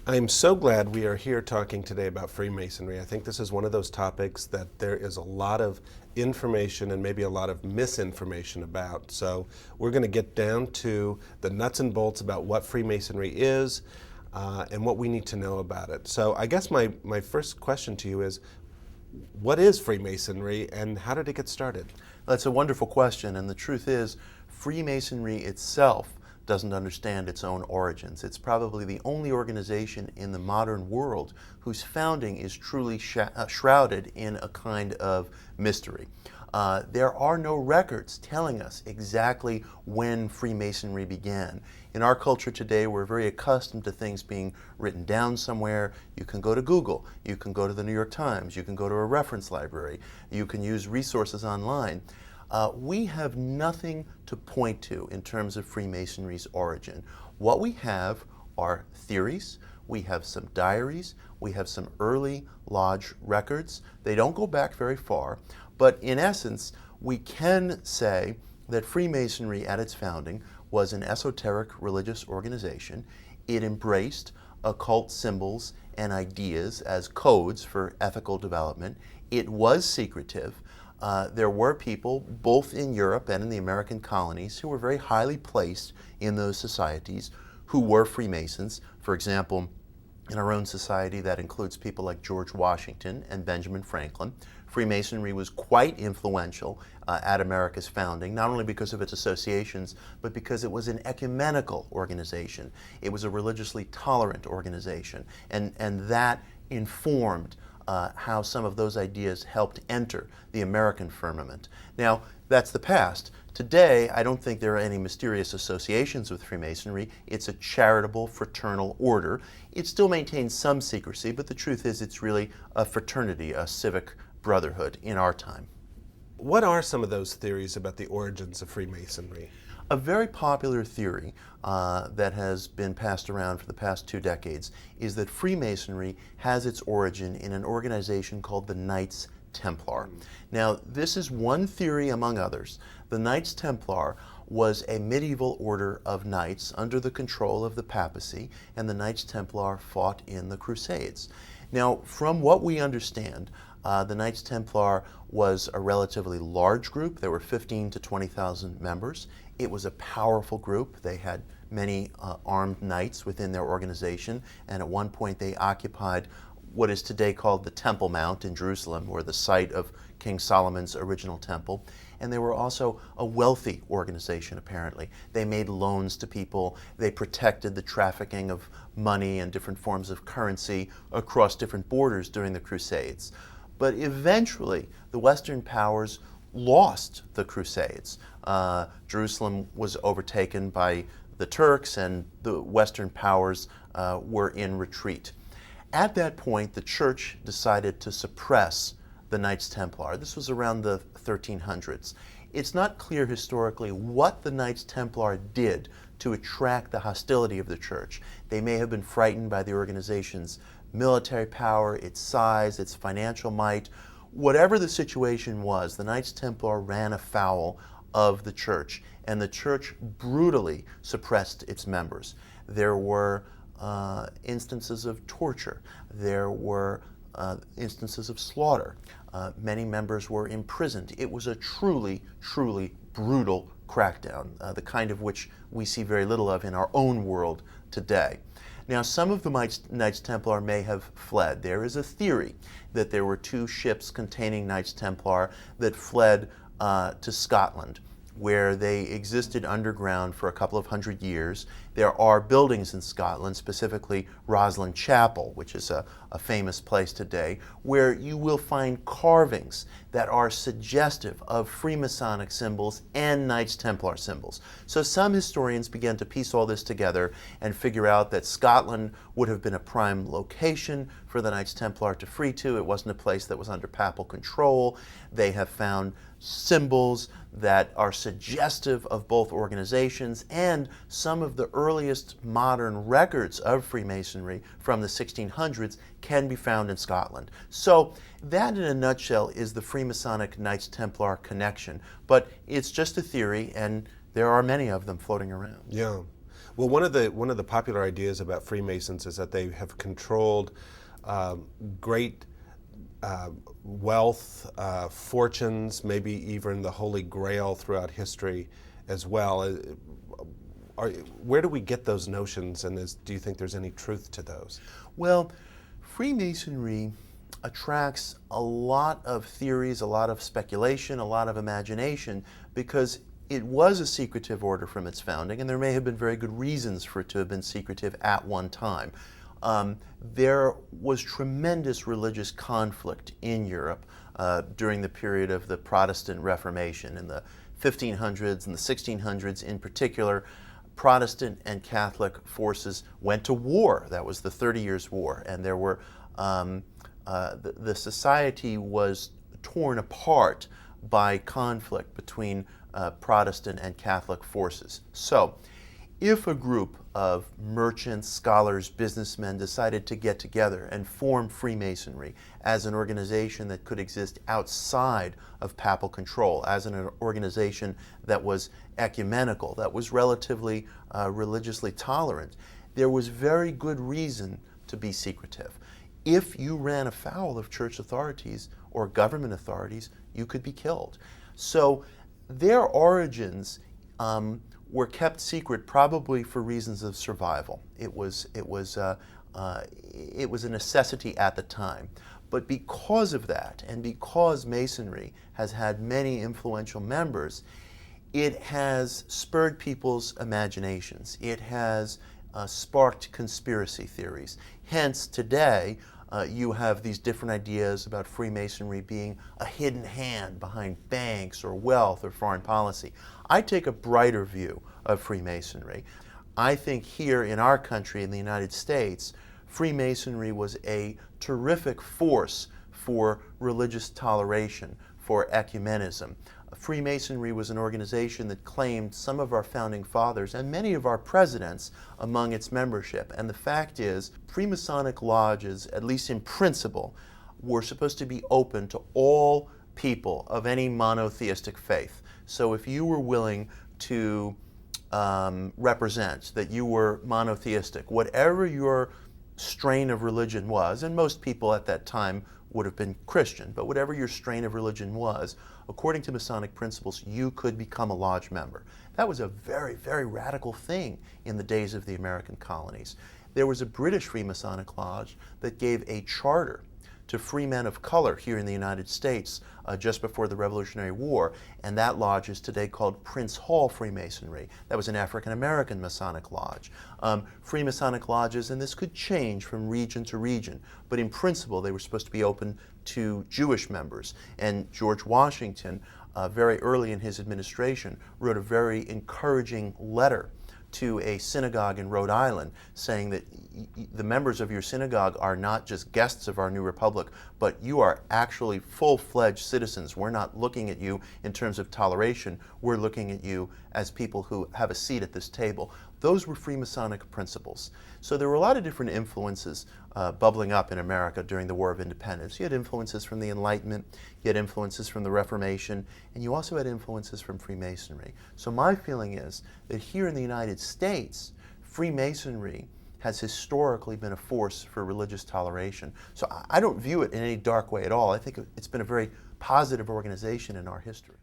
I'm so glad we are here talking today about Freemasonry. I think this is one of those topics that there is a lot of information and maybe a lot of misinformation about. So we're going to get down to the nuts and bolts about what Freemasonry is and what we need to know about it. So I guess my first question to you is, what is Freemasonry and how did it get started? That's a wonderful question, and the truth is, Freemasonry itself doesn't understand its own origins. It's probably the only organization in the modern world whose founding is truly shrouded in a kind of mystery. There are no records telling us exactly when Freemasonry began. In our culture today, we're very accustomed to things being written down somewhere. You can go to Google, you can go to the New York Times, you can go to a reference library, you can use resources online. We have nothing to point to in terms of Freemasonry's origin. What we have are theories, we have some diaries, we have some early lodge records. They don't go back very far, but in essence, we can say that Freemasonry at its founding was an esoteric religious organization. It embraced occult symbols and ideas as codes for ethical development. It was secretive. There were people, both in Europe and in the American colonies, who were very highly placed in those societies who were Freemasons. For example, in our own society, that includes people like George Washington and Benjamin Franklin. Freemasonry was quite influential at America's founding, not only because of its associations, but because it was an ecumenical organization. It was a religiously tolerant organization, and that informed how some of those ideas helped enter the American firmament. Now, that's the past. Today, I don't think there are any mysterious associations with Freemasonry. It's a charitable, fraternal order. It still maintains some secrecy, but the truth is it's really a fraternity, a civic brotherhood in our time. What are some of those theories about the origins of Freemasonry? A very popular theory that has been passed around for the past 2 decades is that Freemasonry has its origin in an organization called the Knights Templar. Now, this is one theory among others. The Knights Templar was a medieval order of knights under the control of the papacy, and the Knights Templar fought in the Crusades. Now, from what we understand, the Knights Templar was a relatively large group. There were 15 to 20,000 members. It was a powerful group. They had many armed knights within their organization, and at one point they occupied what is today called the Temple Mount in Jerusalem, or the site of King Solomon's original temple. And they were also a wealthy organization, apparently. They made loans to people. They protected the trafficking of money and different forms of currency across different borders during the Crusades. But eventually, the Western powers lost the Crusades. Jerusalem was overtaken by the Turks, and the Western powers were in retreat. At that point, the church decided to suppress the Knights Templar. This was around the 1300s. It's not clear historically what the Knights Templar did to attract the hostility of the church. They may have been frightened by the organization's military power, its size, its financial might. Whatever the situation was, the Knights Templar ran afoul of the church, and the church brutally suppressed its members. There were instances of torture. There were instances of slaughter. Many members were imprisoned. It was a truly, truly brutal crackdown, the kind of which we see very little of in our own world today. Now, some of the Knights Templar may have fled. There is a theory that there were 2 ships containing Knights Templar that fled to Scotland, where they existed underground for a couple of hundred years. There are buildings in Scotland, specifically Roslin Chapel, which is a famous place today, where you will find carvings that are suggestive of Freemasonic symbols and Knights Templar symbols. So some historians began to piece all this together and figure out that Scotland would have been a prime location for the Knights Templar to flee to. It wasn't a place that was under papal control. They have found symbols that are suggestive of both organizations, and some of the earliest modern records of Freemasonry from the 1600s can be found in Scotland. So that in a nutshell is the Freemasonic Knights Templar connection, but it's just a theory, and there are many of them floating around. Yeah. Well, one of the popular ideas about Freemasons is that they have controlled great wealth, fortunes, maybe even the Holy Grail throughout history as well. Where do we get those notions, and do you think there's any truth to those? Well, Freemasonry attracts a lot of theories, a lot of speculation, a lot of imagination, because it was a secretive order from its founding, and there may have been very good reasons for it to have been secretive at one time. There was tremendous religious conflict in Europe during the period of the Protestant Reformation in the 1500s and the 1600s in particular. Protestant and Catholic forces went to war. That was the 30 Years' War, and there were the society was torn apart by conflict between Protestant and Catholic forces. So, if a group of merchants, scholars, businessmen decided to get together and form Freemasonry as an organization that could exist outside of papal control, as an organization that was ecumenical, that was relatively religiously tolerant, there was very good reason to be secretive. If you ran afoul of church authorities or government authorities, you could be killed. So their origins were kept secret probably for reasons of survival. It was a necessity at the time. But because of that, and because Masonry has had many influential members, it has spurred people's imaginations. It has sparked conspiracy theories. Hence, today, you have these different ideas about Freemasonry being a hidden hand behind banks or wealth or foreign policy. I take a brighter view of Freemasonry. I think here in our country, in the United States, Freemasonry was a terrific force for religious toleration, for ecumenism. Freemasonry was an organization that claimed some of our founding fathers and many of our presidents among its membership. And the fact is, Freemasonic lodges, at least in principle, were supposed to be open to all people of any monotheistic faith. So if you were willing to represent that you were monotheistic, whatever your strain of religion was, and most people at that time would have been Christian, but whatever your strain of religion was, according to Masonic principles, you could become a lodge member. That was a very, very radical thing in the days of the American colonies. There was a British Freemasonic lodge that gave a charter to free men of color here in the United States just before the Revolutionary War, and that lodge is today called Prince Hall Freemasonry. That was an African-American Masonic lodge. Freemasonic lodges, and this could change from region to region, but in principle they were supposed to be open to Jewish members. And George Washington, very early in his administration, wrote a very encouraging letter to a synagogue in Rhode Island saying that the members of your synagogue are not just guests of our new republic, but you are actually full-fledged citizens. We're not looking at you in terms of toleration. We're looking at you as people who have a seat at this table. Those were Freemasonic principles. So there were a lot of different influences bubbling up in America during the War of Independence. You had influences from the Enlightenment, you had influences from the Reformation, and you also had influences from Freemasonry. So my feeling is that here in the United States, Freemasonry has historically been a force for religious toleration. So I don't view it in any dark way at all. I think it's been a very positive organization in our history.